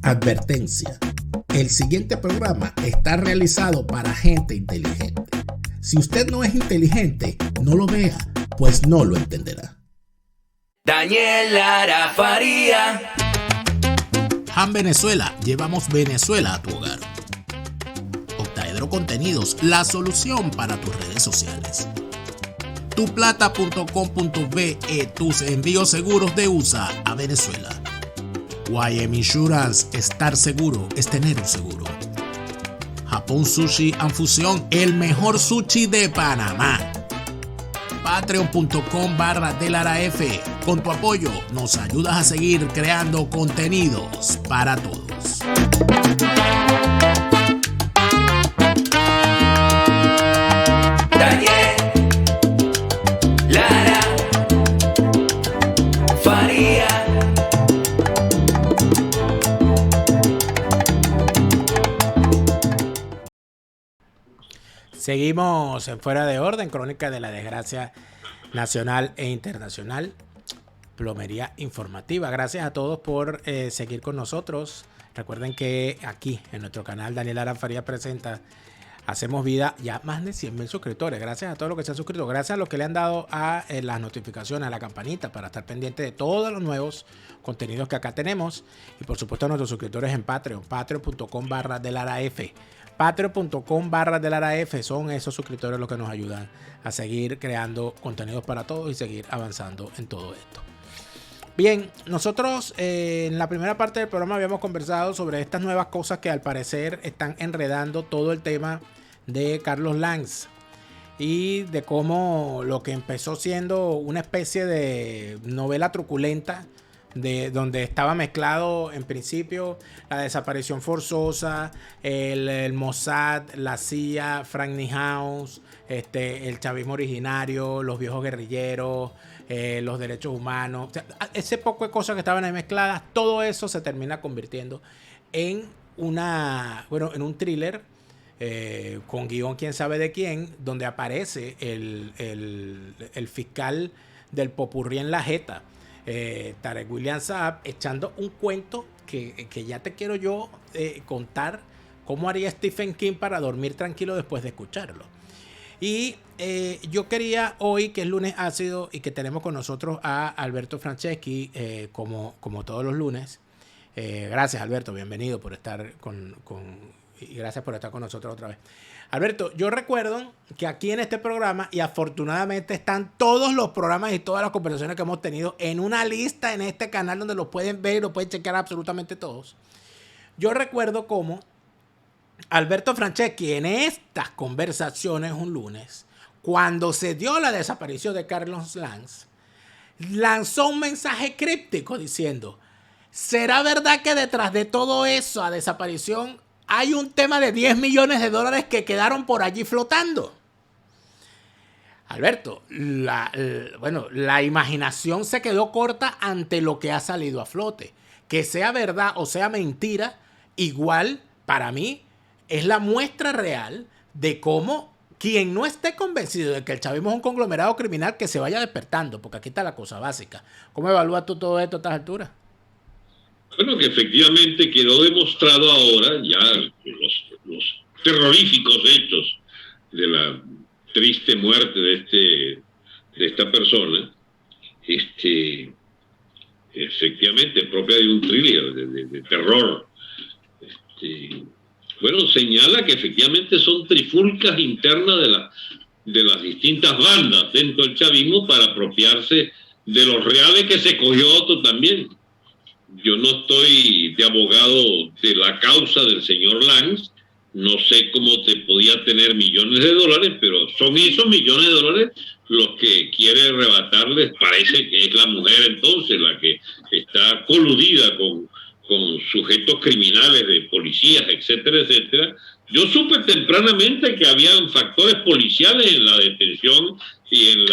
Advertencia. El siguiente programa está realizado para gente inteligente. Si usted no es inteligente, no lo vea, pues no lo entenderá. Daniel Lara Faría. Han Venezuela, llevamos Venezuela a tu hogar. Octaedro Contenidos, la solución para tus redes sociales. Tuplata.com.be, tus envíos seguros de USA a Venezuela. YM Insurance, estar seguro es tener un seguro. Japón Sushi and Fusión, el mejor sushi de Panamá. Patreon.com/DeLaraF. Con tu apoyo nos ayudas a seguir creando contenidos para todos. Daniel Lara Faría. Seguimos en Fuera de Orden, crónica de la desgracia nacional e internacional, plomería informativa. Gracias a todos por seguir con nosotros. Recuerden que aquí en nuestro canal Daniel Lara Faría Presenta hacemos vida ya más de 100,000 suscriptores. Gracias a todos los que se han suscrito, gracias a los que le han dado a las notificaciones, a la campanita para estar pendiente de todos los nuevos contenidos que acá tenemos. Y por supuesto a nuestros suscriptores en Patreon, patreon.com/DeLaraF. Patreon.com/DeLaraF. Son esos suscriptores los que nos ayudan a seguir creando contenidos para todos y seguir avanzando en todo esto. Bien, nosotros en la primera parte del programa habíamos conversado sobre estas nuevas cosas que al parecer están enredando todo el tema de Carlos Lanz y de cómo lo que empezó siendo una especie de novela truculenta, de donde estaba mezclado en principio la desaparición forzosa, el Mossad, la CIA, Frank Nihaus, el chavismo originario, los viejos guerrilleros, los derechos humanos, o sea, ese poco de cosas que estaban ahí mezcladas, todo eso se termina convirtiendo en en un thriller con guión quién sabe de quién, donde aparece el fiscal del popurrí en la jeta, Tarek William Saab, echando un cuento que ya te quiero yo contar cómo haría Stephen King para dormir tranquilo después de escucharlo. Y yo quería hoy, que es lunes ácido y que tenemos con nosotros a Alberto Franceschi, como todos los lunes. Gracias, Alberto, bienvenido por estar y gracias por estar con nosotros otra vez. Alberto, yo recuerdo que aquí en este programa, y afortunadamente están todos los programas y todas las conversaciones que hemos tenido en una lista en este canal donde los pueden ver y lo pueden chequear absolutamente todos. Yo recuerdo cómo Alberto Franceschi en estas conversaciones un lunes, cuando se dio la desaparición de Carlos Lanz, lanzó un mensaje críptico diciendo: ¿será verdad que detrás de todo eso, a desaparición, hay un tema de $10 millones que quedaron por allí flotando? Alberto, la imaginación se quedó corta ante lo que ha salido a flote. Que sea verdad o sea mentira, igual para mí es la muestra real de cómo quien no esté convencido de que el chavismo es un conglomerado criminal, que se vaya despertando, porque aquí está la cosa básica. ¿Cómo evalúas tú todo esto a estas alturas? Bueno, que efectivamente quedó demostrado ahora ya los terroríficos hechos de la triste muerte de esta persona, efectivamente propia de un thriller de terror. Bueno, señala que efectivamente son trifulcas internas de las distintas bandas dentro del chavismo para apropiarse de los reales que se cogió otro también. Yo no estoy de abogado de la causa del señor Lanz, no sé cómo te podía tener millones de dólares, pero son esos millones de dólares los que quiere arrebatarles. Parece que es la mujer entonces la que está coludida con sujetos criminales de policías, etcétera, etcétera. Yo supe tempranamente que habían factores policiales en la detención y en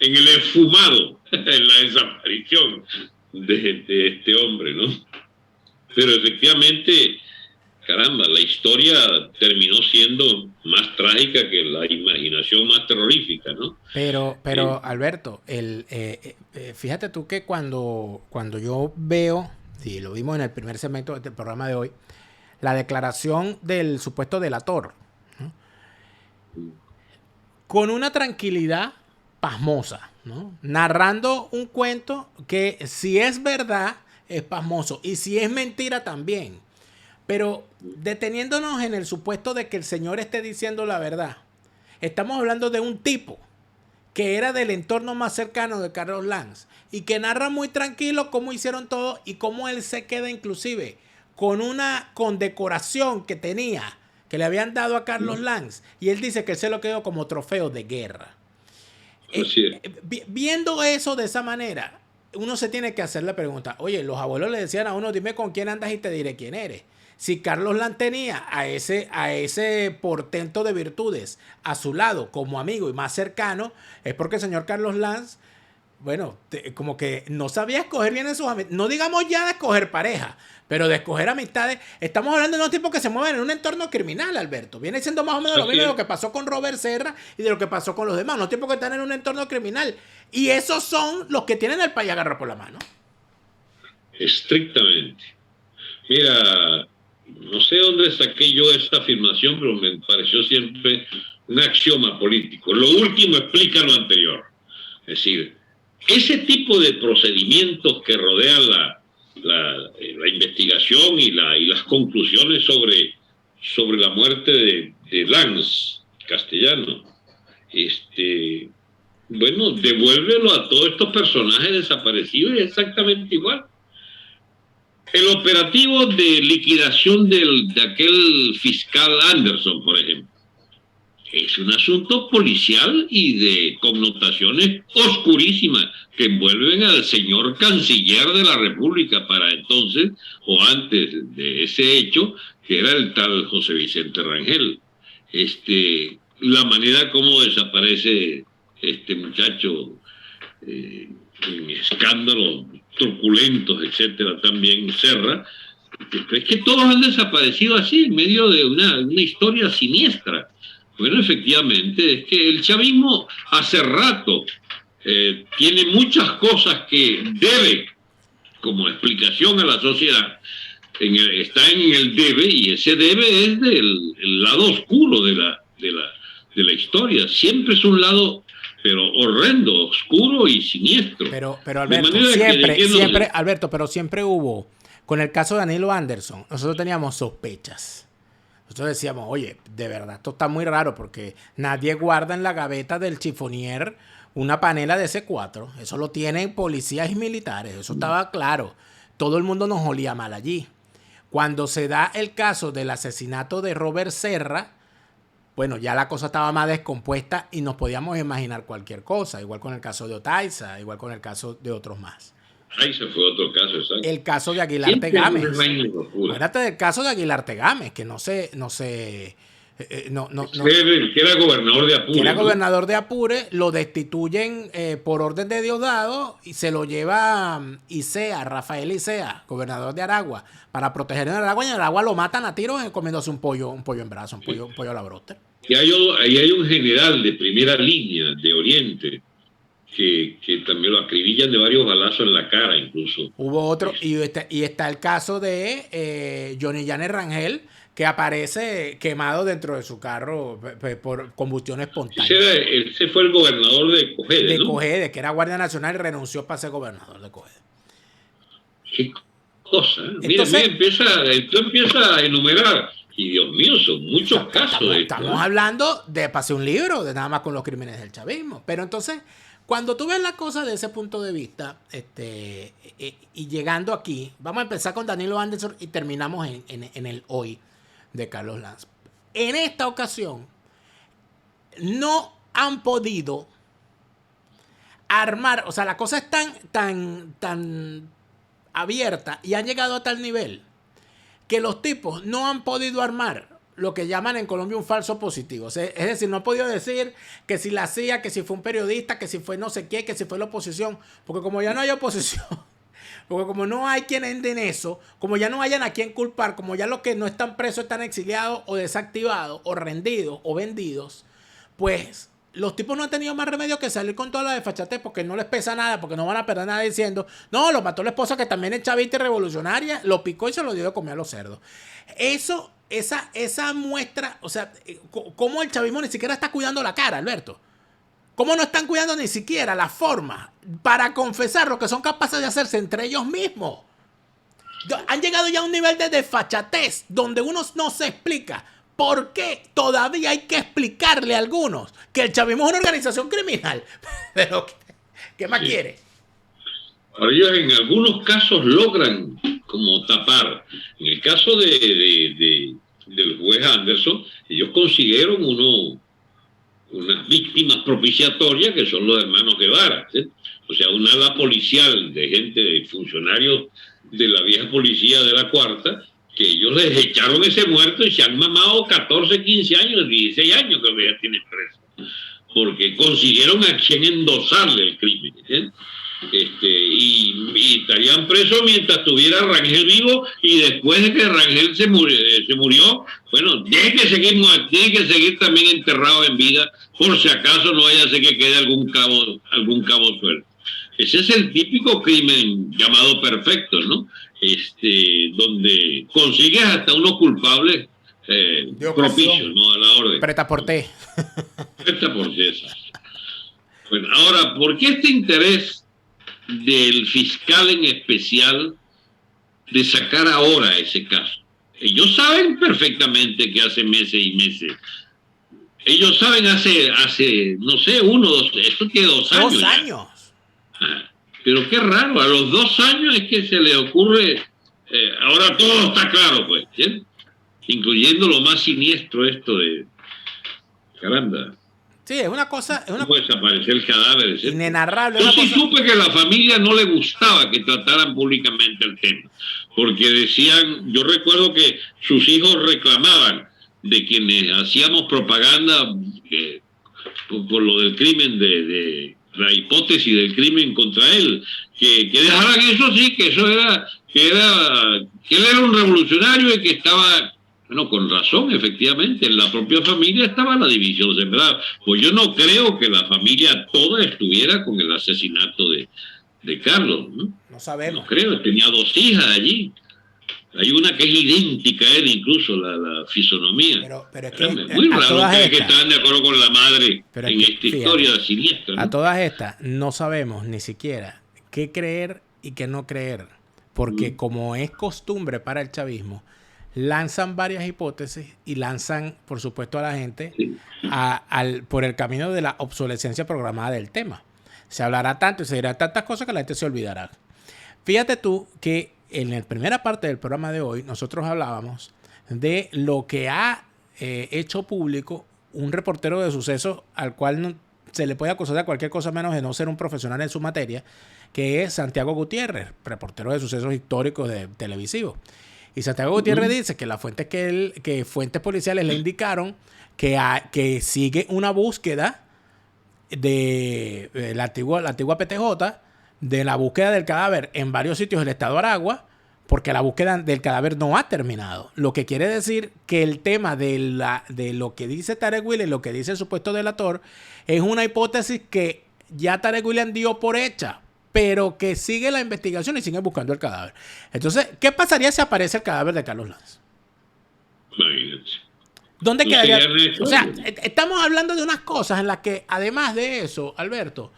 en el esfumado, en la desaparición de este hombre, ¿no? Pero efectivamente, caramba, la historia terminó siendo más trágica que la imaginación más terrorífica, ¿no? Pero Alberto, fíjate tú que cuando yo veo Sí, lo vimos en el primer segmento del programa de hoy. La declaración del supuesto delator, ¿no? Con una tranquilidad pasmosa, ¿no? Narrando un cuento que si es verdad es pasmoso y si es mentira también. Pero deteniéndonos en el supuesto de que el señor esté diciendo la verdad, estamos hablando de un tipo que era del entorno más cercano de Carlos Lanz y que narra muy tranquilo cómo hicieron todo y cómo él se queda inclusive con una condecoración que tenía, que le habían dado a Carlos Lanz, y él dice que él se lo quedó como trofeo de guerra. Viendo eso de esa manera, uno se tiene que hacer la pregunta, oye, los abuelos le decían a uno, dime con quién andas y te diré quién eres. Si Carlos Lanz tenía a ese portento de virtudes a su lado como amigo y más cercano, es porque el señor Carlos Lanz, bueno, como que no sabía escoger bien en sus amistades. No digamos ya de escoger pareja, pero de escoger amistades. Estamos hablando de unos tipos que se mueven en un entorno criminal, Alberto. Viene siendo más o menos lo mismo de lo que pasó con Robert Serra y de lo que pasó con los demás. Unos tipos que están en un entorno criminal. Y esos son los que tienen el país agarrado por la mano. Estrictamente. Mira, no sé dónde saqué yo esta afirmación, pero me pareció siempre un axioma político. Lo último explica lo anterior. Es decir, ese tipo de procedimientos que rodean la investigación y las conclusiones sobre la muerte de Lanz, Castellano, bueno, devuélvelo a todos estos personajes desaparecidos y es exactamente igual. El operativo de liquidación de aquel fiscal Anderson, por ejemplo, es un asunto policial y de connotaciones oscurísimas que envuelven al señor canciller de la República para entonces, o antes de ese hecho, que era el tal José Vicente Rangel. La manera como desaparece este muchacho en escándalos truculentos, etcétera, también Serra. Es que todos han desaparecido así, en medio de una historia siniestra. Bueno, efectivamente, es que el chavismo hace rato tiene muchas cosas que debe como explicación a la sociedad. Está en el debe, y ese debe es el lado oscuro de la historia. Siempre es un lado, pero horrendo, oscuro y siniestro. Pero Alberto, siempre, Alberto, pero siempre hubo, con el caso de Danilo Anderson, nosotros teníamos sospechas. Nosotros decíamos, oye, de verdad, esto está muy raro porque nadie guarda en la gaveta del chifonier una panela de C4. Eso lo tienen policías y militares, eso estaba claro. Todo el mundo nos olía mal allí. Cuando se da el caso del asesinato de Robert Serra, bueno, ya la cosa estaba más descompuesta y nos podíamos imaginar cualquier cosa, igual con el caso de Otaiza, igual con el caso de otros más. Ese fue otro caso, exacto. El caso de Aguilar Tegames. Acuérdate del caso de Aguilar Tegames, que que era gobernador de Apure. Que era gobernador de Apure, lo destituyen por orden de Diosdado y se lo lleva Isea, Rafael Isea, gobernador de Aragua, para proteger en Aragua, y en Aragua lo matan a tiros comiéndose un pollo en brazo, un pollo a la broster. Y ahí hay un general de primera línea de Oriente que también lo acribillan de varios balazos en la cara incluso. Hubo otro, y está el caso de Johnny Janes Rangel, que aparece quemado dentro de su carro por combustión espontánea. Ese fue el gobernador de Cogede, ¿no? Cogede, que era Guardia Nacional y renunció para ser gobernador de Cogede. Qué cosa, ¿eh? Entonces, mira, empieza a enumerar, y Dios mío, son muchos casos. Estamos hablando de pasé un libro, de nada más con los crímenes del chavismo. Pero entonces, cuando tú ves la cosa de ese punto de vista, y llegando aquí, vamos a empezar con Danilo Anderson y terminamos en el hoy de Carlos Lanz. En esta ocasión, no han podido armar, o sea, la cosa es tan abierta y han llegado a tal nivel que los tipos no han podido armar lo que llaman en Colombia un falso positivo. Es decir, no han podido decir que si la CIA, que si fue un periodista, que si fue no sé qué, que si fue la oposición, porque como ya no hay oposición, porque como no hay quien ende en eso, como ya no hayan a quien culpar, como ya los que no están presos están exiliados o desactivados o rendidos o vendidos, pues los tipos no han tenido más remedio que salir con toda la desfachatez porque no les pesa nada, porque no van a perder nada diciendo, no, lo mató la esposa que también es chavista y revolucionaria, lo picó y se lo dio de comer a los cerdos. Esa muestra, o sea, cómo el chavismo ni siquiera está cuidando la cara, Alberto. ¿Cómo no están cuidando ni siquiera la forma para confesar lo que son capaces de hacerse entre ellos mismos? Han llegado ya a un nivel de desfachatez donde uno no se explica por qué todavía hay que explicarle a algunos que el chavismo es una organización criminal. Pero, ¿qué más quiere? Ahora ellos en algunos casos logran como tapar. En el caso del juez Anderson, ellos consiguieron unas víctimas propiciatorias que son los hermanos Guevara, ¿sí? O sea, un ala policial de gente, de funcionarios de la vieja policía de la Cuarta, que ellos les echaron ese muerto y se han mamado 14, 15 años, 16 años que ya tienen preso, porque consiguieron a quien endosarle el crimen, ¿sí? Y estarían presos mientras estuviera Rangel vivo, y después de que Rangel se murió, bueno, tiene que seguir también enterrado en vida, por si acaso no vaya a ser que quede algún cabo suelto. Ese es el típico crimen llamado perfecto, ¿no? Donde consigues hasta unos culpables propicios, ¿no? A la orden. Preta por té. Preta por té. Bueno, ahora, ¿por qué este interés del fiscal en especial de sacar ahora ese caso? Ellos saben perfectamente que hace meses y meses. Ellos saben hace no sé, 1, 2, esto tiene 2 años. 2 años. Pero qué raro, a los 2 años es que se le ocurre, ahora todo está claro, pues, ¿sí? Incluyendo lo más siniestro esto de, caramba. Sí, es una cosa... Puede desaparecer el cadáver, ¿sí? Inenarrable. Yo sí supe que a la familia no le gustaba que trataran públicamente el tema, porque decían, yo recuerdo que sus hijos reclamaban de quienes hacíamos propaganda por lo del crimen, de la hipótesis del crimen contra él, que dejaran eso, sí, que eso era, que él era un revolucionario y que estaba... Bueno, con razón, efectivamente, en la propia familia estaba la división sembrada. Pues yo no creo que la familia toda estuviera con el asesinato de Carlos, ¿no? No sabemos. No creo, tenía 2 hijas allí. Hay una que es idéntica a él, incluso la fisonomía. Pero es que muy raro que estaban de acuerdo con la madre en esta historia siniestra, ¿no? A todas estas no sabemos ni siquiera qué creer y qué no creer, porque como es costumbre para el chavismo, lanzan varias hipótesis y lanzan, por supuesto, a la gente por el camino de la obsolescencia programada del tema. Se hablará tanto y se dirán tantas cosas que la gente se olvidará. Fíjate tú que en la primera parte del programa de hoy nosotros hablábamos de lo que ha hecho público un reportero de sucesos al cual no se le puede acusar de cualquier cosa menos de no ser un profesional en su materia, que es Santiago Gutiérrez, reportero de sucesos históricos televisivos. Y Santiago Gutiérrez dice que las fuentes que fuentes policiales le indicaron que sigue una búsqueda de la antigua PTJ, de la búsqueda del cadáver en varios sitios del estado de Aragua, porque la búsqueda del cadáver no ha terminado. Lo que quiere decir que el tema de lo que dice Tarek William, lo que dice el supuesto delator, es una hipótesis que ya Tarek William dio por hecha, pero que sigue la investigación y sigue buscando el cadáver. Entonces, ¿qué pasaría si aparece el cadáver de Carlos Lanz? Imagínate. ¿Dónde quedaría? O sea, estamos hablando de unas cosas en las que, además de eso, Alberto,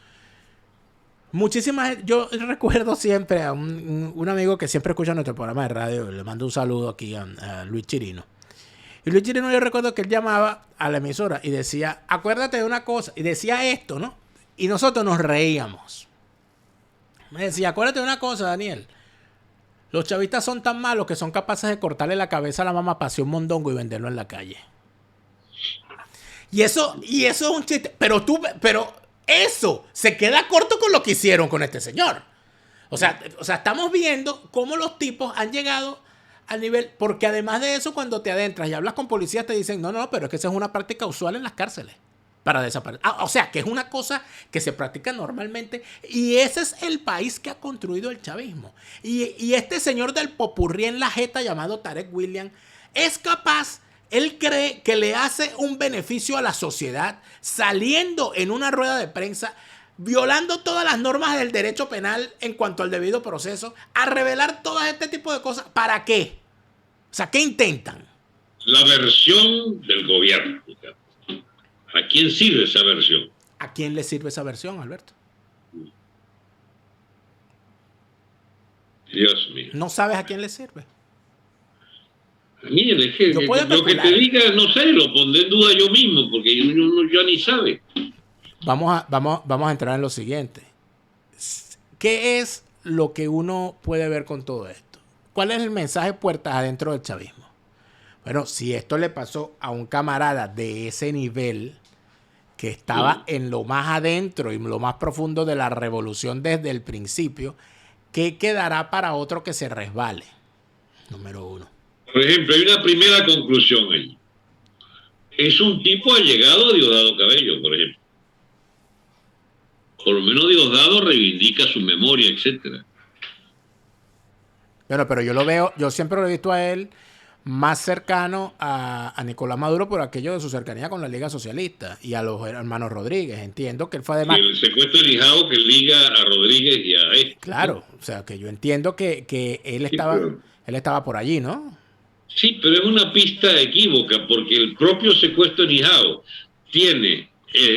yo recuerdo siempre a un amigo que siempre escucha nuestro programa de radio, le mando un saludo aquí a Luis Chirino. Y Luis Chirino, yo recuerdo que él llamaba a la emisora y decía, acuérdate de una cosa, y decía esto, ¿no? Y nosotros nos reíamos. Me decía, acuérdate de una cosa, Daniel. Los chavistas son tan malos que son capaces de cortarle la cabeza a la mamá Pasión Mondongo y venderlo en la calle. Y eso es un chiste. Pero eso se queda corto con lo que hicieron con este señor. O sea, estamos viendo cómo los tipos han llegado al nivel. Porque además de eso, cuando te adentras y hablas con policías, te dicen, no, pero es que esa es una práctica usual en las cárceles. Para desaparecer. O sea, que es una cosa que se practica normalmente. Y ese es el país que ha construido el chavismo. Y este señor del popurrí en la jeta llamado Tarek William es capaz Él cree que le hace un beneficio a la sociedad saliendo en una rueda de prensa, violando todas las normas del derecho penal en cuanto al debido proceso, a revelar todo este tipo de cosas. ¿Para qué? O sea, ¿qué intentan? La versión del gobierno. ¿A quién sirve esa versión? ¿A quién le sirve esa versión, Alberto? Dios mío. ¿No sabes a quién le sirve? Miren, es que lo que te diga, no sé, lo pondré en duda yo mismo, porque uno ya ni sabe. Vamos a entrar en lo siguiente. ¿Qué es lo que uno puede ver con todo esto? ¿Cuál es el mensaje puertas adentro del chavismo? Bueno, si esto le pasó a un camarada de ese nivel, que estaba en lo más adentro y lo más profundo de la revolución desde el principio, ¿qué quedará para otro que se resbale? Número uno. Por ejemplo, hay una primera conclusión ahí. Es un tipo allegado a Diosdado Cabello, por ejemplo. Por lo menos Diosdado reivindica su memoria, etcétera. Bueno, pero yo siempre lo he visto a él más cercano a Nicolás Maduro por aquello de su cercanía con la Liga Socialista y a los hermanos Rodríguez. Entiendo que él fue además... Y el secuestro de Lijao que liga a Rodríguez y a este. Claro, o sea, que yo entiendo que él estaba por allí, ¿no? Sí, pero es una pista equívoca, porque el propio secuestro de Lijao tiene,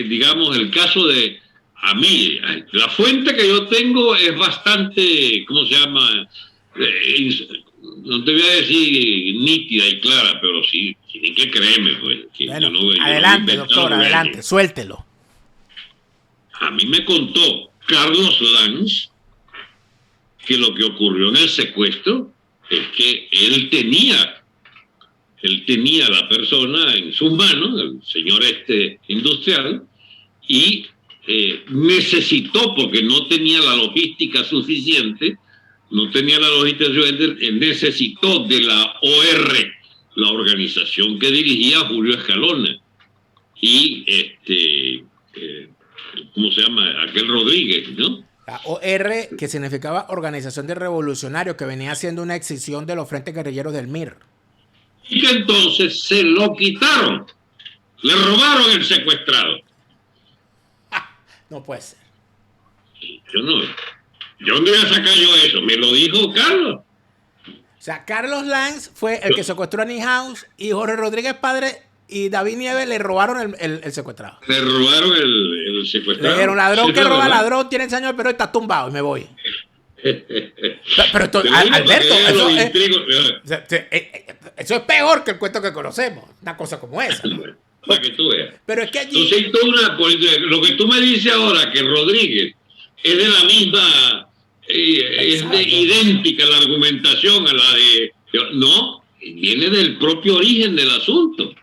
digamos, el caso de... A mí, la fuente que yo tengo es bastante, ¿cómo se llama? No te voy a decir nítida y clara, pero sí, tienen que creerme, pues. Que bueno, yo adelante, doctor, adelante, suéltelo. A mí me contó Carlos Lanz que lo que ocurrió en el secuestro es que él tenía a la persona en sus manos, el señor industrial, y necesitó, porque no tenía la logística suficiente, necesitó de la OR, la organización que dirigía Julio Escalona, y ¿cómo se llama? Aquel Rodríguez, ¿no? La OR, que significaba Organización de Revolucionarios, que venía siendo una excisión de los frentes guerrilleros del MIR. Y que entonces se lo quitaron, le robaron el secuestrado. No puede ser. ¿De dónde voy a sacar yo eso? Me lo dijo Carlos. O sea, Carlos Lanz fue el que secuestró a Nihaus y Jorge Rodríguez Padre y David Nieves le robaron el secuestrado. Le robaron el secuestrado. Le dijeron, ladrón que roba ladrón, tiene 6 años, pero está tumbado y me voy. Pero esto, Alberto, eso es peor que el cuento que conocemos. Una cosa como esa, ¿no? Para que tú veas. Pero es que allí... Entonces, lo que tú me dices ahora, que Rodríguez es de la misma, idéntica la argumentación a la de... No, viene del propio origen del asunto.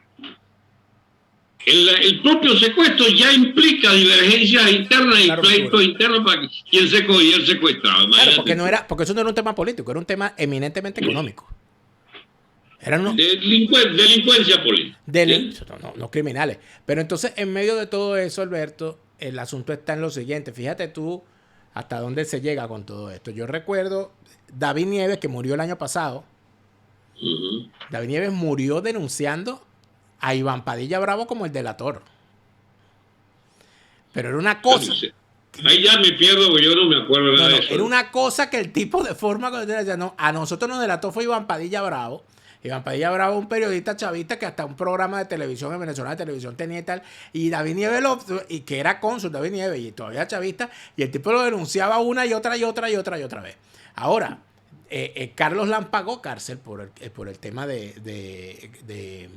El propio secuestro ya implica divergencias internas y pleitos internos para quien se cogía el secuestrado. Claro, porque eso no era un tema político, era un tema eminentemente económico. Eran delincuencia política. No criminales. Pero entonces, en medio de todo eso, Alberto, el asunto está en lo siguiente. Fíjate tú hasta dónde se llega con todo esto. Yo recuerdo David Nieves, que murió el año pasado. David Nieves murió denunciando a Iván Padilla Bravo como el delator. Pero era una cosa... Ahí ya me pierdo porque yo no me acuerdo nada de eso. Era una cosa que el tipo de forma... a nosotros nos delató fue Iván Padilla Bravo. Iván Padilla Bravo, un periodista chavista que hasta un programa de televisión en Venezuela de televisión tenía y tal. Y David Nieves, y que era cónsul David Nieves y todavía chavista, y el tipo lo denunciaba una y otra vez. Ahora, Carlos Lanz pagó cárcel por el tema de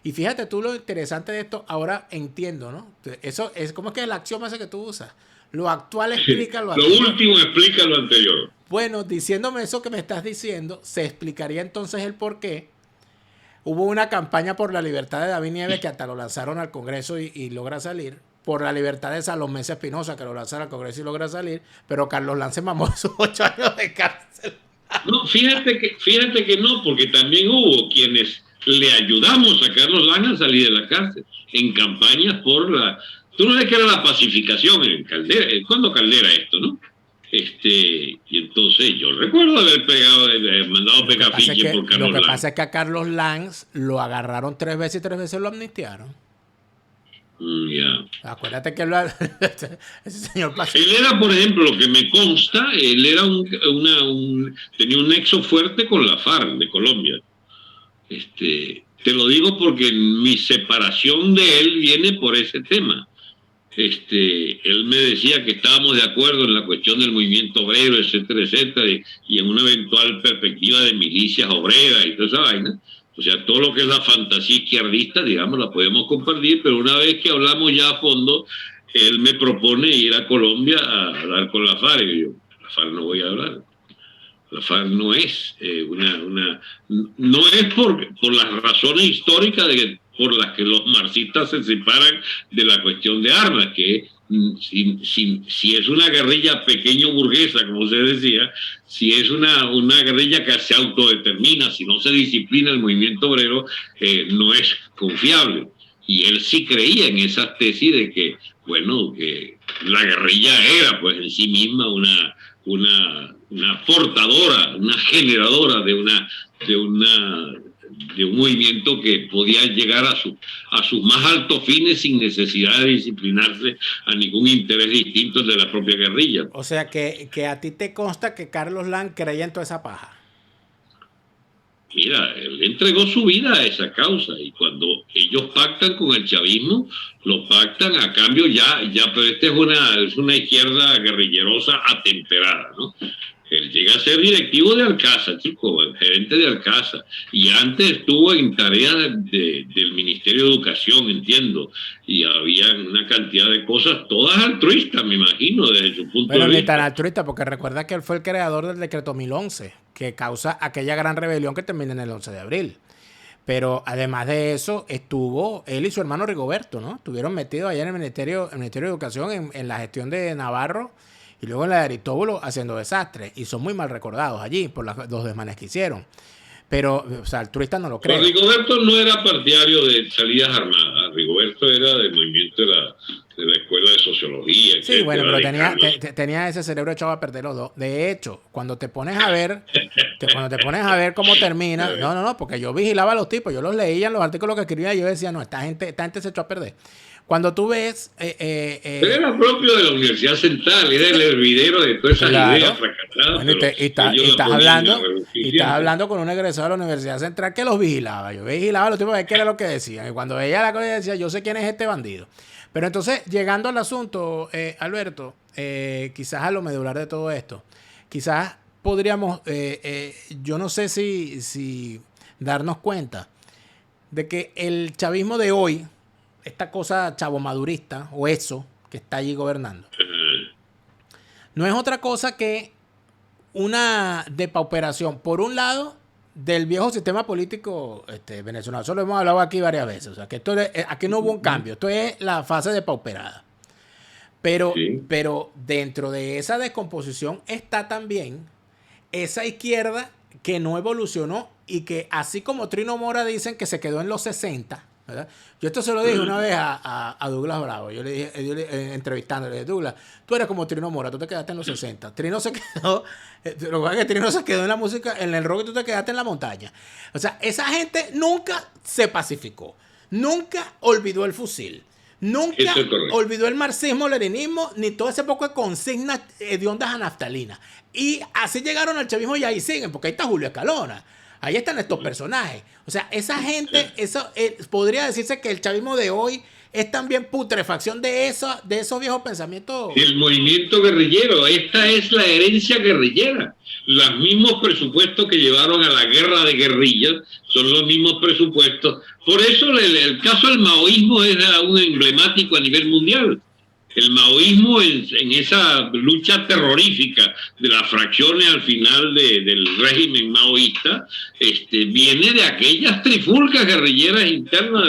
y fíjate tú lo interesante de esto, ahora entiendo, ¿no? Eso es como que el axioma ese que tú usas. Lo actual explica lo anterior. Lo último explica lo anterior. Bueno, diciéndome eso que me estás diciendo, se explicaría entonces el por qué hubo una campaña por la libertad de David Nieves que hasta lo lanzaron al Congreso y logra salir, por la libertad de Salomé Espinosa que lo lanzaron al Congreso y logra salir, pero Carlos Lanz se mamó sus 8 años de cárcel. No, fíjate que no, porque también hubo quienes le ayudamos a Carlos Lanz a salir de la cárcel en campañas por la... Tú no ves que era la pacificación en Caldera, ¿cuándo Caldera esto, no? Y entonces yo recuerdo haber mandado pegar fiches por Carlos Lo que Lanz. pasa es que a Carlos Lanz lo agarraron 3 veces y 3 veces lo amnistiaron. Ya. Acuérdate que ese señor pasó. Él era, por ejemplo, lo que me consta, él era tenía un nexo fuerte con la FARC de Colombia. Te lo digo porque mi separación de él viene por ese tema. Él me decía que estábamos de acuerdo en la cuestión del movimiento obrero, etcétera, etcétera, y en una eventual perspectiva de milicias obreras y toda esa vaina. O sea, todo lo que es la fantasía izquierdista, digamos, la podemos compartir, pero una vez que hablamos ya a fondo, él me propone ir a Colombia a hablar con la FARC. Y yo, la FARC no voy a hablar. La FARC no es no es por las razones históricas por las que los marxistas se separan de la cuestión de armas, que si es una guerrilla pequeño burguesa, como se decía, si es una guerrilla que se autodetermina, si no se disciplina el movimiento obrero, no es confiable. Y él sí creía en esas tesis de que, bueno, que la guerrilla era pues en sí misma una portadora, una generadora de un movimiento que podía llegar a sus más altos fines sin necesidad de disciplinarse a ningún interés distinto de la propia guerrilla. O sea que a ti te consta que Carlos Lanz creía en toda esa paja. Mira, él entregó su vida a esa causa y cuando ellos pactan con el chavismo, lo pactan a cambio pero esta es una izquierda guerrillerosa atemperada, ¿no? Él llega a ser directivo de Alcasa, chico, gerente de Alcasa, y antes estuvo en tareas del Ministerio de Educación, entiendo, y había una cantidad de cosas, todas altruistas, me imagino, desde su punto de Pero vista. ni tan altruista, porque recuerda que él fue el creador del decreto 1011, que causa aquella gran rebelión que termina en el 11 de abril. Pero además de eso, estuvo él y su hermano Rigoberto, ¿no? Estuvieron metidos allá en el Ministerio de Educación, en la gestión de Navarro, y luego en la de Aristóbulo haciendo desastres. Y son muy mal recordados allí por los desmanes que hicieron. Pero, o sea, altruista no lo creo. Pero Rigoberto no era partidario de salidas armadas. Rigoberto era del movimiento de la Escuela de Sociología. Sí, bueno, pero tenía ese cerebro echado a perder los dos. De hecho, cuando te pones a ver cómo termina, no, porque yo vigilaba a los tipos, yo los leía en los artículos que escribía y yo decía, no, esta gente se echó a perder. Cuando tú ves... Pero era propio de la Universidad Central, era el hervidero de todas esas ideas fracasadas. Bueno, estás hablando con un egresado de la Universidad Central que los vigilaba. Yo vigilaba a los tipos a ver qué era lo que decían. Y cuando veía la cosa decía, yo sé quién es este bandido. Pero entonces, llegando al asunto, Alberto, quizás a lo medular de todo esto, quizás podríamos, yo no sé si darnos cuenta de que el chavismo de hoy, esta cosa chavomadurista o eso que está allí gobernando, no es otra cosa que una depauperación, por un lado, del viejo sistema político venezolano. Eso lo hemos hablado aquí varias veces. O sea, que aquí no hubo un cambio. Esto es la fase depauperada. Pero dentro de esa descomposición está también esa izquierda que no evolucionó y que, así como Trino Mora dicen que se quedó en los 60, ¿verdad? Yo esto se lo dije una vez a Douglas Bravo. Yo le dije, entrevistándole, le dije, Douglas, tú eres como Trino Mora, tú te quedaste en los 60. Trino se quedó, lo que pasa es que Trino se quedó en la música, en el rock, y tú te quedaste en la montaña. O sea, esa gente nunca se pacificó, nunca olvidó el fusil, nunca olvidó el marxismo-leninismo, ni todo ese poco de consignas hediondas a naftalina. Y así llegaron al chavismo y ahí siguen, porque ahí está Julio Escalona. Ahí están estos personajes. O sea, esa gente, podría decirse que el chavismo de hoy es también putrefacción de esos viejos pensamientos. El movimiento guerrillero, esta es la herencia guerrillera. Los mismos presupuestos que llevaron a la guerra de guerrillas son los mismos presupuestos. Por eso el caso del maoísmo es un emblemático a nivel mundial. El maoísmo en esa lucha terrorífica de las fracciones al final del régimen maoísta viene de aquellas trifulcas guerrilleras internas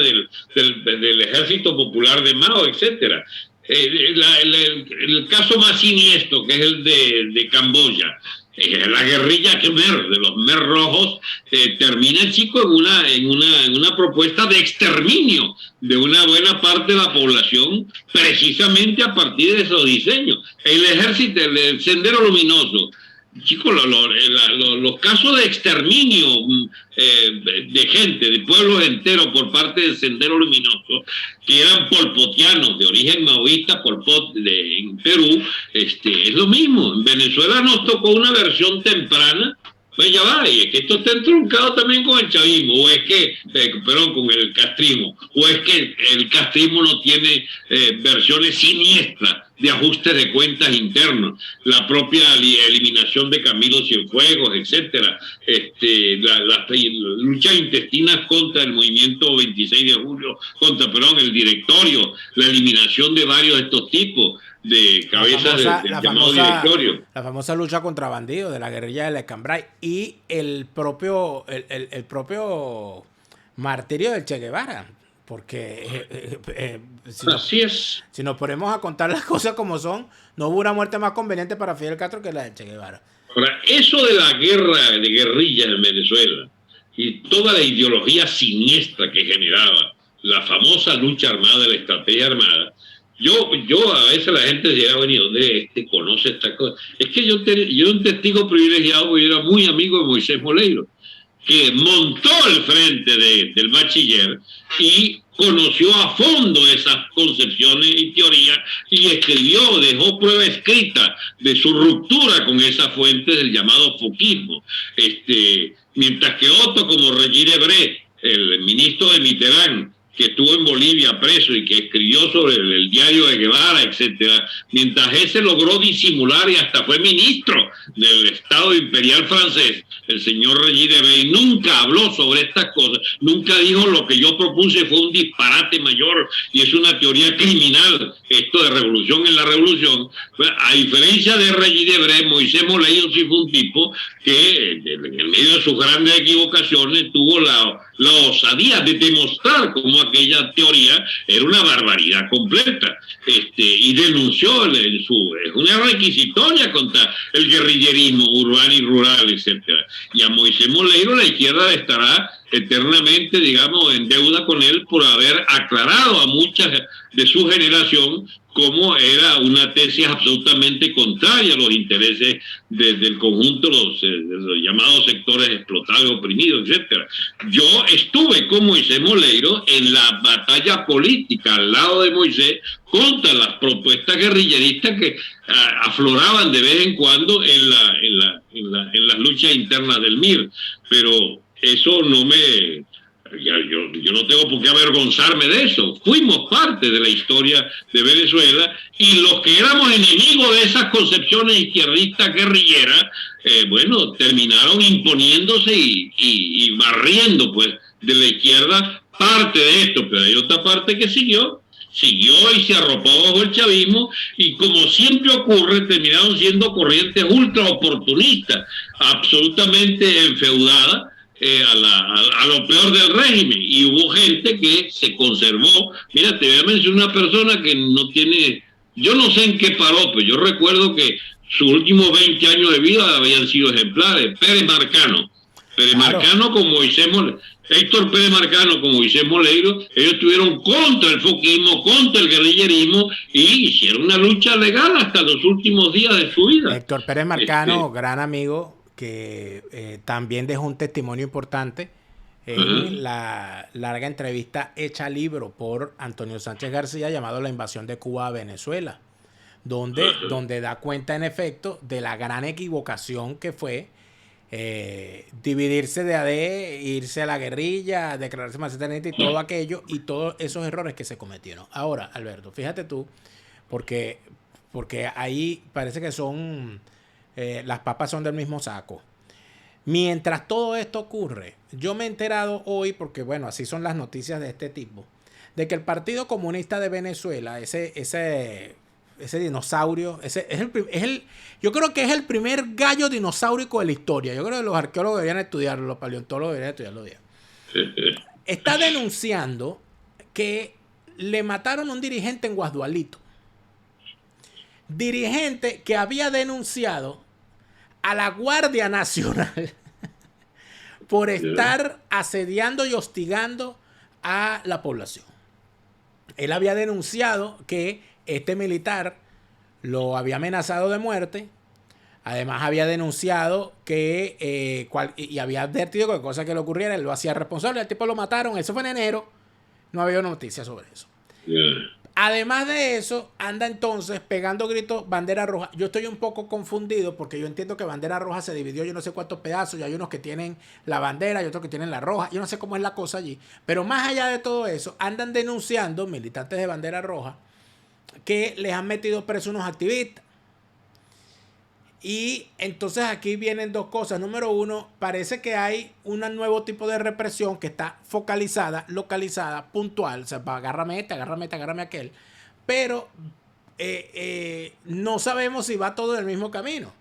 del Ejército Popular de Mao, etcétera. El caso más siniestro, que es el de Camboya. La guerrilla Khmer, de los Khmer rojos, termina el chico en una propuesta de exterminio de una buena parte de la población, precisamente a partir de esos diseños. El ejército, el Sendero Luminoso, chicos, los casos de exterminio de gente, de pueblos enteros por parte del Sendero Luminoso, que eran polpotianos de origen maoísta, Pol Pot en Perú, es lo mismo. En Venezuela nos tocó una versión temprana. Pues ya va, y es que esto está entroncado también con el chavismo, o es que, con el castrismo, o es que el castrismo no tiene versiones siniestras de ajuste de cuentas internos, la propia eliminación de Camilo Cienfuegos, etcétera, las luchas intestinas contra el movimiento 26 de julio, el directorio, la eliminación de varios de estos tipos de cabezas del llamado directorio. La famosa lucha contra bandidos de la guerrilla del Escambray y el propio martirio del Che Guevara. Porque si nos ponemos a contar las cosas como son, no hubo una muerte más conveniente para Fidel Castro que la de Che Guevara. Ahora, eso de la guerra de guerrillas en Venezuela y toda la ideología siniestra que generaba la famosa lucha armada, la estrategia armada, yo a veces la gente decía, bueno, ¿dónde conoce esta cosa? Es que yo un testigo privilegiado, yo era muy amigo de Moisés Moleiro, que montó el frente del bachiller y conoció a fondo esas concepciones y teorías y escribió, dejó prueba escrita de su ruptura con esa fuente del llamado foquismo. Mientras que otro como Regis Debray, el ministro de Mitterrand, que estuvo en Bolivia preso y que escribió sobre el diario de Guevara, etcétera, mientras ese logró disimular y hasta fue ministro del Estado Imperial francés, el señor Regis Debray nunca habló sobre estas cosas, nunca dijo lo que yo propuse fue un disparate mayor y es una teoría criminal, esto de revolución en la revolución. A diferencia de Regis Debray, Moisés Moleiro sí fue un tipo que en el medio de sus grandes equivocaciones tuvo la osadía de demostrar cómo aquella teoría era una barbaridad completa, y denunció es una requisitoria contra el guerrillerismo urbano y rural, etcétera. Y a Moisés Moleiro la izquierda estará eternamente, digamos, en deuda con él por haber aclarado a muchas de su generación cómo era una tesis absolutamente contraria a los intereses del conjunto de los llamados sectores explotados, oprimidos, etcétera. Yo estuve con Moisés Moleiro en la batalla política al lado de Moisés contra las propuestas guerrilleristas que afloraban de vez en cuando en las luchas internas del MIR, pero eso no me... Yo no tengo por qué avergonzarme de eso. Fuimos parte de la historia de Venezuela y los que éramos enemigos de esas concepciones izquierdistas guerrilleras, terminaron imponiéndose y barriendo pues de la izquierda parte de esto, pero hay otra parte que siguió y se arropó bajo el chavismo y como siempre ocurre terminaron siendo corrientes ultra oportunistas, absolutamente enfeudadas a lo peor del régimen, y hubo gente que se conservó. Mira, te voy a mencionar una persona que no tiene, yo no sé en qué paró, pero yo recuerdo que sus últimos 20 años de vida habían sido ejemplares. Pérez Marcano con Moisés Moleiro, Héctor Pérez Marcano con Moisés Moleiro, ellos estuvieron contra el foquismo, contra el guerrillerismo y hicieron una lucha legal hasta los últimos días de su vida. Héctor Pérez Marcano, gran amigo, que también dejó un testimonio importante en la larga entrevista hecha libro por Antonio Sánchez García llamado La invasión de Cuba a Venezuela, donde da cuenta en efecto de la gran equivocación que fue dividirse de AD, irse a la guerrilla, declararse marxista y todo aquello y todos esos errores que se cometieron. Ahora, Alberto, fíjate tú, porque ahí parece que son... las papas son del mismo saco. Mientras todo esto ocurre, yo me he enterado hoy, porque bueno, así son las noticias de este tipo, de que el Partido Comunista de Venezuela, ese dinosaurio, yo creo que es el primer gallo dinosaurico de la historia. Yo creo que los arqueólogos deberían estudiarlo, los paleontólogos deberían estudiarlo bien. Está denunciando que le mataron a un dirigente en Guasdualito. Dirigente que había denunciado a la Guardia Nacional por estar asediando y hostigando a la población. Él había denunciado que este militar lo había amenazado de muerte. Además había denunciado que y había advertido que cosa que le ocurriera él lo hacía responsable. El tipo lo mataron, eso fue en enero. No había noticias sobre eso. Además de eso, anda entonces pegando gritos bandera roja. Yo estoy un poco confundido porque yo entiendo que bandera roja se dividió yo no sé cuántos pedazos y hay unos que tienen la bandera y otros que tienen la roja. Yo no sé cómo es la cosa allí. Pero más allá de todo eso, andan denunciando militantes de bandera roja que les han metido presos unos activistas. Y entonces aquí vienen dos cosas. Número uno, parece que hay un nuevo tipo de represión que está focalizada, localizada, puntual. O sea, agárrame agárrame aquel. Pero no sabemos si va todo en el mismo camino.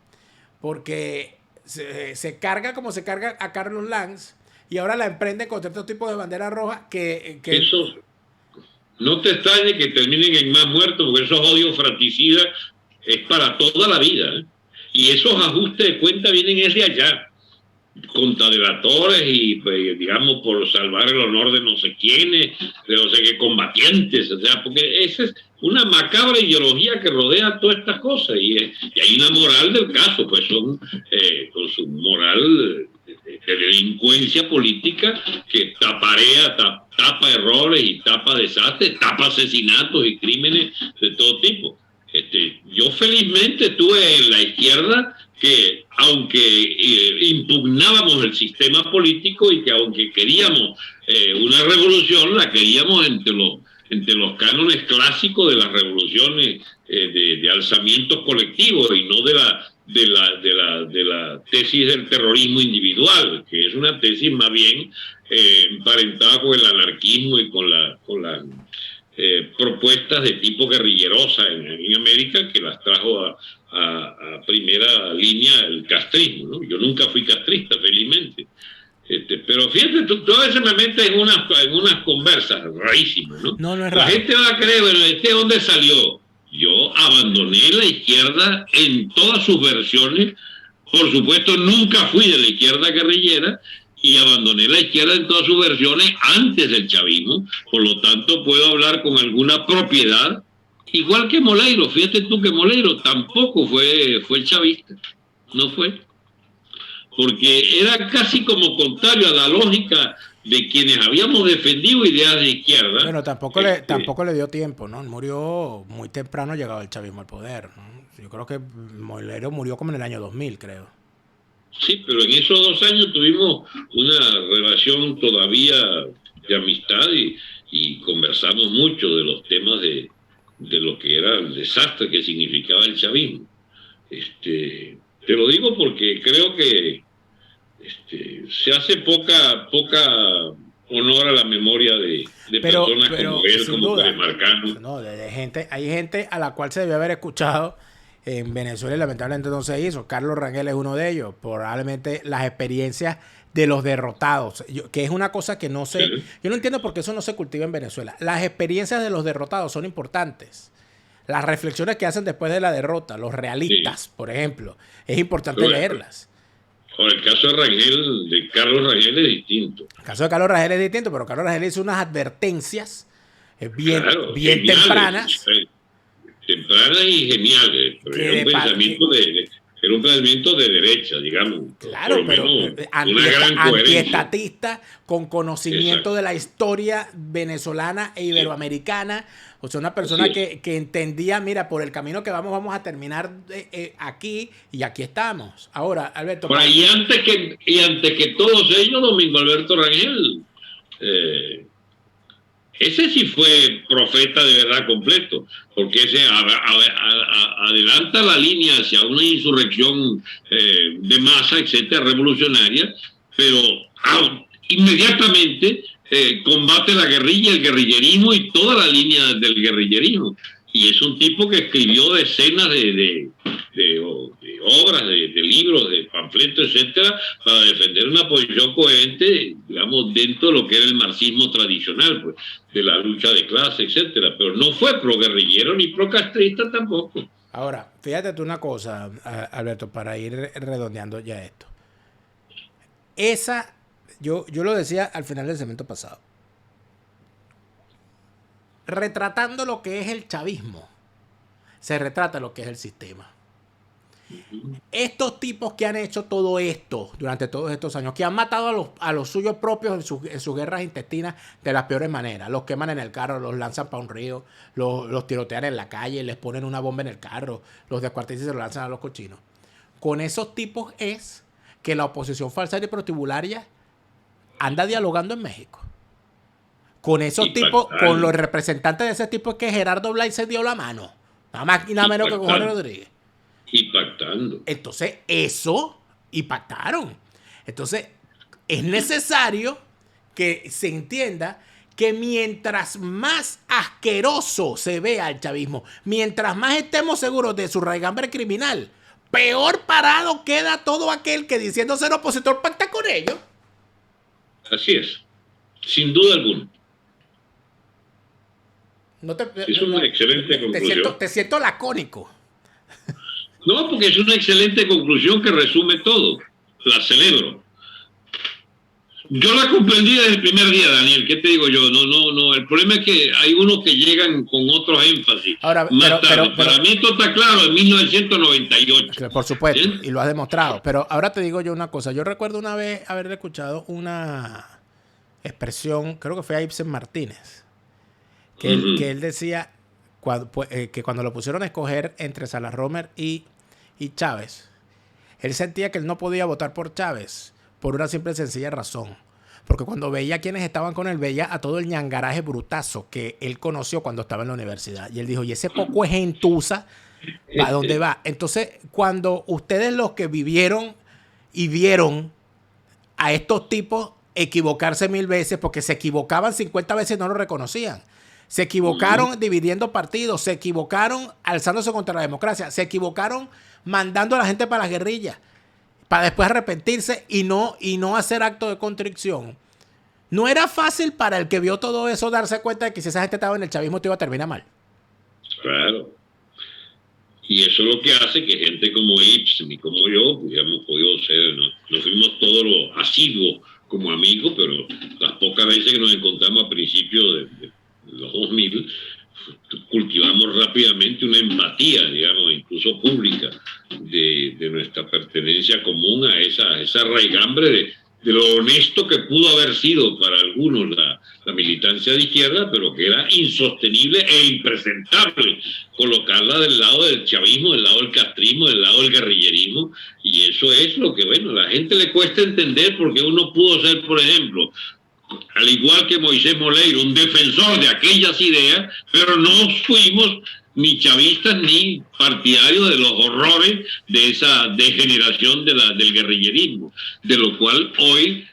Porque se carga como se carga a Carlos Lanz y ahora la emprende contra estos tipos de bandera roja que... Eso, no te extrañe que terminen en más muertos, porque esos odios fratricidas es para toda la vida, ¿eh? Y esos ajustes de cuenta vienen desde allá, contra delatores y, pues, digamos, por salvar el honor de no sé quiénes, de no sé qué combatientes, o sea, porque esa es una macabra ideología que rodea todas estas cosas, y hay una moral del caso, pues son con su moral de delincuencia política que tapa errores y tapa desastres, tapa asesinatos y crímenes de todo tipo. Yo felizmente estuve en la izquierda que, aunque impugnábamos el sistema político y que aunque queríamos una revolución, la queríamos entre los cánones clásicos de las revoluciones de alzamientos colectivos y no de la tesis del terrorismo individual, que es una tesis más bien emparentada con el anarquismo y con las propuestas de tipo guerrillerosa en América, que las trajo a primera línea el castrismo, ¿no? Yo nunca fui castrista, felizmente. Pero fíjate, tú a veces me metes en unas conversas rarísimas, ¿no? No es la raro. gente va a creer, bueno, ¿dónde salió? Yo abandoné la izquierda en todas sus versiones. Por supuesto, nunca fui de la izquierda guerrillera, y abandoné la izquierda en todas sus versiones antes del chavismo. Por lo tanto, puedo hablar con alguna propiedad, igual que Moleiro. Fíjate tú que Moleiro tampoco fue chavista, no fue, porque era casi como contrario a la lógica de quienes habíamos defendido ideas de izquierda. Bueno, tampoco le dio tiempo, ¿no? Él murió muy temprano llegado el chavismo al poder, ¿no? Yo creo que Moleiro murió como en el año 2000, creo. Sí, pero en esos 2 años tuvimos una relación todavía de amistad y conversamos mucho de los temas de lo que era el desastre que significaba el chavismo. Te lo digo porque creo que se hace poca honor a la personas como él, como Marcano. No, hay gente a la cual se debió haber escuchado en Venezuela y lamentablemente no se hizo. Carlos Rangel es uno de ellos. Probablemente las experiencias de los derrotados, que es una cosa que no sé. Sí. Yo no entiendo por qué eso no se cultiva en Venezuela. Las experiencias de los derrotados son importantes. Las reflexiones que hacen después de la derrota, los realistas, por ejemplo, es importante leerlas. Ahora, el caso de Carlos Rangel es distinto. El caso de Carlos Rangel es distinto, pero Carlos Rangel hizo unas advertencias bien tempranas. Tempranas y geniales. Era un pensamiento de derecha, digamos. Claro, pero antiestatista, con conocimiento de la historia venezolana e iberoamericana. O sea, una persona que entendía, mira, por el camino que vamos a terminar aquí, y aquí estamos. Ahora, Alberto. Y antes que todos ellos, Domingo Alberto Rangel, ese sí fue profeta de verdad completo, porque ese adelanta la línea hacia una insurrección de masa, etcétera, revolucionaria, pero inmediatamente combate la guerrilla, el guerrillerismo y toda la línea del guerrillerismo. Y es un tipo que escribió decenas de obras, de libros, de panfletos, etcétera, para defender una posición coherente, digamos, dentro de lo que era el marxismo tradicional, pues, de la lucha de clase, etcétera. Pero no fue pro guerrillero ni pro castrista tampoco. Ahora, fíjate tú una cosa, Alberto, para ir redondeando ya esto. Yo lo decía al final del segmento pasado. Retratando lo que es el chavismo, se retrata lo que es el sistema. Estos tipos que han hecho todo esto durante todos estos años, que han matado a los suyos propios en sus guerras intestinas de las peores maneras, los queman en el carro, los lanzan para un río, los tirotean en la calle, les ponen una bomba en el carro, los descuartizan y se los lanzan a los cochinos. Con esos tipos es que la oposición falsaria y protibularia anda dialogando en México. Con esos tipos, con los representantes de ese tipo es que Gerardo Blay se dio la mano. Nada más y nada menos que con Jorge Rodríguez. Y pactando. Entonces, y pactaron. Entonces, es necesario que se entienda que mientras más asqueroso se vea el chavismo, mientras más estemos seguros de su raigambre criminal, peor parado queda todo aquel que diciendo ser opositor pacta con ellos. Así es, sin duda alguna. Es una excelente conclusión. Te siento lacónico. No, porque es una excelente conclusión que resume todo. La celebro. Yo la comprendí desde el primer día, Daniel. ¿Qué te digo yo? No. El problema es que hay unos que llegan con otros énfasis. Ahora, Para mí esto está claro, en 1998. Por supuesto, ¿sí? Y lo has demostrado. Pero ahora te digo yo una cosa. Yo recuerdo una vez haber escuchado una expresión, creo que fue a Ibsen Martínez, que él decía que cuando lo pusieron a escoger entre Salas Romer y Chávez, él sentía que él no podía votar por Chávez por una simple y sencilla razón. Porque cuando veía a quienes estaban con él, veía a todo el ñangaraje brutazo que él conoció cuando estaba en la universidad. Y él dijo, y ese poco es gentuza, ¿para dónde va? Entonces, cuando ustedes los que vivieron y vieron a estos tipos equivocarse 1000 veces, porque se equivocaban 50 veces y no lo reconocían. Se equivocaron dividiendo partidos, se equivocaron alzándose contra la democracia, se equivocaron mandando a la gente para las guerrillas, para después arrepentirse y no hacer acto de contrición. No era fácil para el que vio todo eso darse cuenta de que si esa gente estaba en el chavismo te iba a terminar mal. Claro. Y eso es lo que hace que gente como Ibsen y como yo, pues hemos podido ser, no fuimos todos los asiduos como amigos, pero las pocas veces que nos encontramos a principios de los 2000, cultivamos rápidamente una empatía, digamos, incluso pública, de nuestra pertenencia común a esa raigambre de lo honesto que pudo haber sido para algunos la militancia de izquierda, pero que era insostenible e impresentable colocarla del lado del chavismo, del lado del castrismo, del lado del guerrillerismo, y eso es lo que, bueno, a la gente le cuesta entender porque uno pudo ser, por ejemplo, al igual que Moisés Moleiro, un defensor de aquellas ideas, pero no fuimos ni chavistas ni partidarios de los horrores de esa degeneración del guerrillerismo, de lo cual hoy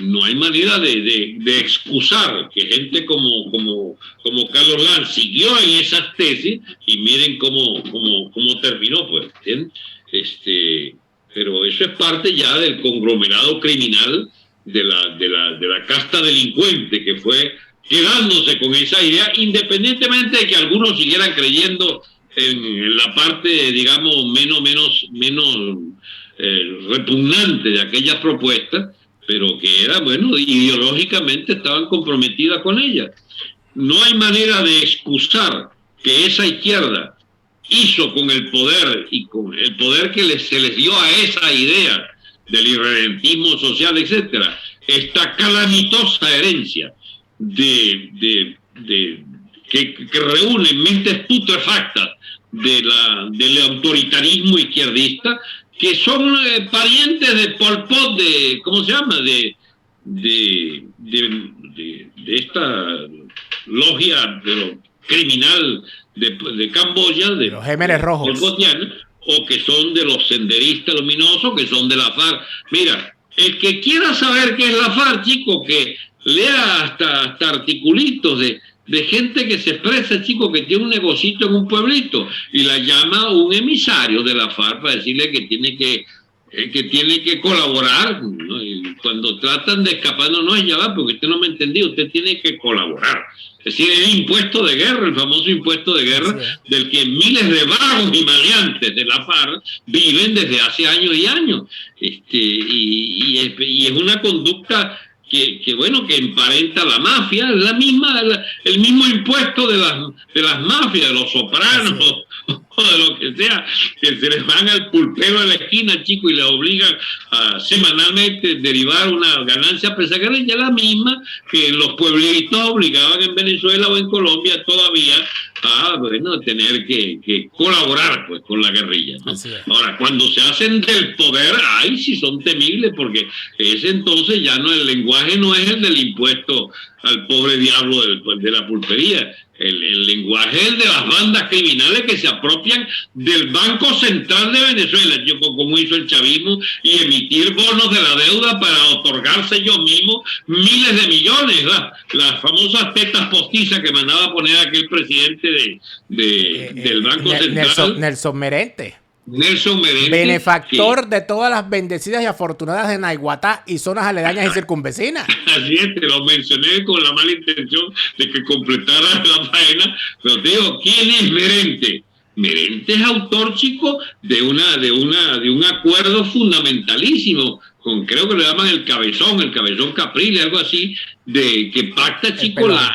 no hay manera de excusar que gente como Carlos Lanz siguió en esas tesis y miren cómo terminó, pues. Pero eso es parte ya del conglomerado criminal de la casta delincuente que fue quedándose con esa idea, independientemente de que algunos siguieran creyendo en la parte, digamos, menos repugnante de aquellas propuestas, pero que era, bueno, ideológicamente estaban comprometidas con ellas. No hay manera de excusar que esa izquierda hizo con el poder y con el poder que se les dio a esa idea del irredentismo social, etcétera, esta calamitosa herencia que reúne mentes putrefactas del autoritarismo izquierdista, que son parientes de Pol Pot, ¿cómo se llama? De esta logia pero criminal de Camboya, de los Gémenes Rojos, o que son de los senderistas luminosos, que son de la FARC. Mira, el que quiera saber qué es la FARC, chico, que lea hasta articulitos de gente que se expresa, chico, que tiene un negocito en un pueblito y la llama un emisario de la FARC para decirle que tiene que colaborar, ¿no? cuando tratan de escapar, no, ya va, porque usted no me entendió, usted tiene que colaborar. Es decir, el impuesto de guerra, el famoso impuesto de guerra, del que miles de vagos y maleantes de la FARC viven desde hace años y años. Y es una conducta que emparenta la mafia, es el mismo impuesto de las mafias, de los sopranos, o de lo que sea, que se les van al pulpero de la esquina, chico, y les obligan a semanalmente derivar una ganancia pesaguera, ya la misma que los pueblitos obligaban en Venezuela o en Colombia todavía a tener que colaborar pues con la guerrilla, ¿no? Ahora, cuando se hacen del poder, ahí sí son temibles, porque ese entonces ya no, el lenguaje no es el del impuesto al pobre diablo de la pulpería. El lenguaje es el de las bandas criminales que se apropian del Banco Central de Venezuela, como hizo el chavismo, y emitir bonos de la deuda para otorgarse ellos mismos miles de millones, las famosas tetas postizas que mandaba a poner aquel presidente del Banco Central. Nelson Merente. Benefactor de todas las bendecidas y afortunadas de Naiguatá y zonas aledañas y circunvecinas. Así es, te lo mencioné con la mala intención de que completara la faena, pero te digo, ¿quién es Merente? Merente es autor, chico, de un acuerdo fundamentalísimo, creo que le llaman el cabezón Capriles, algo así, de que pacta, chico, la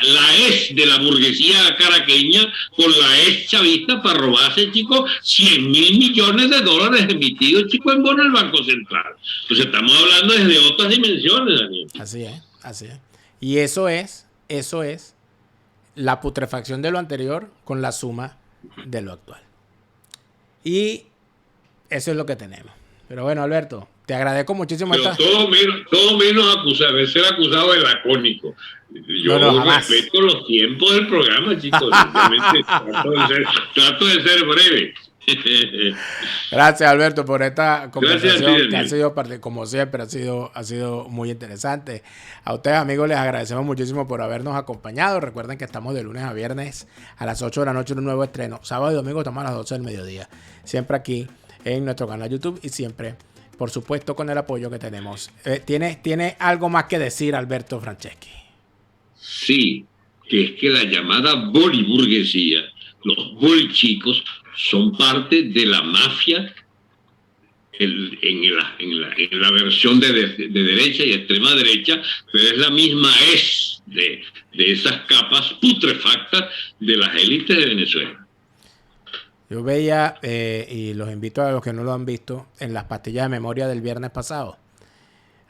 ex de la burguesía caraqueña con la ex chavista para robarse, chico, 100 mil millones de dólares emitidos, chico, en bono del Banco Central. Pues estamos hablando desde otras dimensiones, Daniel. Así es. Y eso es la putrefacción de lo anterior con la suma de lo actual. Y eso es lo que tenemos. Pero bueno, Alberto, te agradezco muchísimo. Pero todo menos ser acusado de lacónico. Yo respeto los tiempos del programa, chicos. Trato de ser breve. Gracias, Alberto, por esta conversación que ha sido, como siempre, ha sido muy interesante. A ustedes, amigos, les agradecemos muchísimo por habernos acompañado. Recuerden que estamos de lunes a viernes a las 8 de la noche en un nuevo estreno. Sábado y domingo estamos a las 12 del mediodía. Siempre aquí en nuestro canal YouTube y siempre, por supuesto, con el apoyo que tenemos. ¿Tiene algo más que decir, Alberto Franceschi? Sí, que es que la llamada boliburguesía, los bolichicos, son parte de la mafia en la versión de derecha y extrema derecha, pero es la misma de esas capas putrefactas de las élites de Venezuela. Yo veía, y los invito a los que no lo han visto, en las pastillas de memoria del viernes pasado,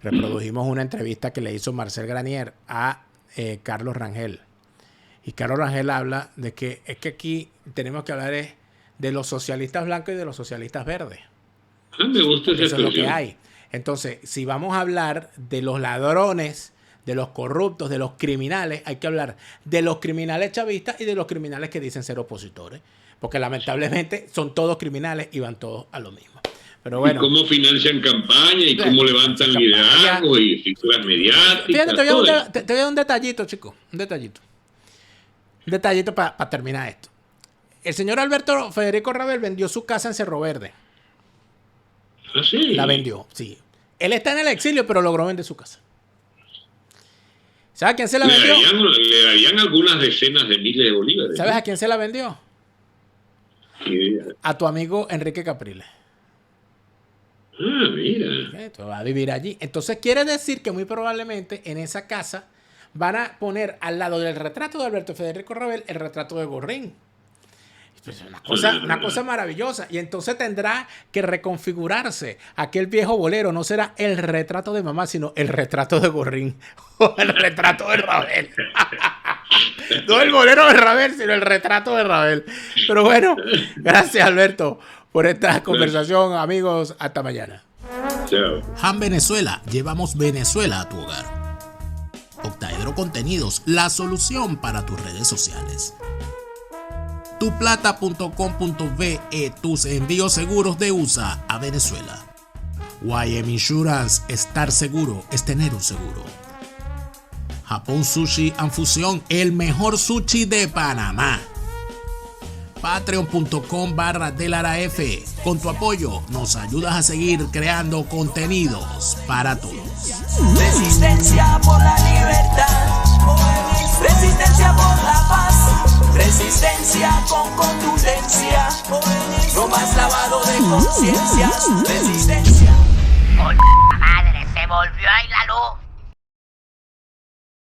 reprodujimos una entrevista que le hizo Marcel Granier a Carlos Rangel. Y Carlos Rangel habla de que es que aquí tenemos que hablar de los socialistas blancos y de los socialistas verdes. Me gusta esa Eso es lo que hay. Entonces, si vamos a hablar de los ladrones, de los corruptos, de los criminales, hay que hablar de los criminales chavistas y de los criminales que dicen ser opositores. Porque lamentablemente son todos criminales y van todos a lo mismo. Pero bueno. Y cómo financian campaña y cómo levantan liderazgos y figuras mediáticas. Fíjate, te voy a dar un detallito, chico. Un detallito para terminar esto. El señor Alberto Federico Rabel vendió su casa en Cerro Verde. ¿Ah, sí? La vendió, sí. Él está en el exilio, pero logró vender su casa. ¿Sabes a quién se la vendió? Le darían algunas decenas de miles de bolívares. ¿Sabes a quién se la vendió? Sí. A tu amigo Enrique Capriles. Ah, mira. Tú vas a vivir allí. Entonces quiere decir que muy probablemente en esa casa van a poner al lado del retrato de Alberto Federico Rabel el retrato de Gorrín. Pues una cosa maravillosa. Y entonces tendrá que reconfigurarse aquel viejo bolero. No será el retrato de mamá, sino el retrato de Gorrín. O el retrato de Rabel. No el bolero de Rabel, sino el retrato de Rabel. Pero bueno, gracias, Alberto, por esta conversación, amigos. Hasta mañana. Chao. Han Venezuela, llevamos Venezuela a tu hogar. Octaedro Contenidos, la solución para tus redes sociales. Tuplata.com.be, tus envíos seguros de USA a Venezuela. YM Insurance, estar seguro es tener un seguro. Japón Sushi and Fusión, el mejor sushi de Panamá. Patreon.com/DeLaraF. Con tu apoyo nos ayudas a seguir creando contenidos para todos. Resistencia por la libertad, resistencia por la paz, resistencia con contundencia, no más lavado de conciencias, resistencia. ¡Madre! Se volvió a ir la luz.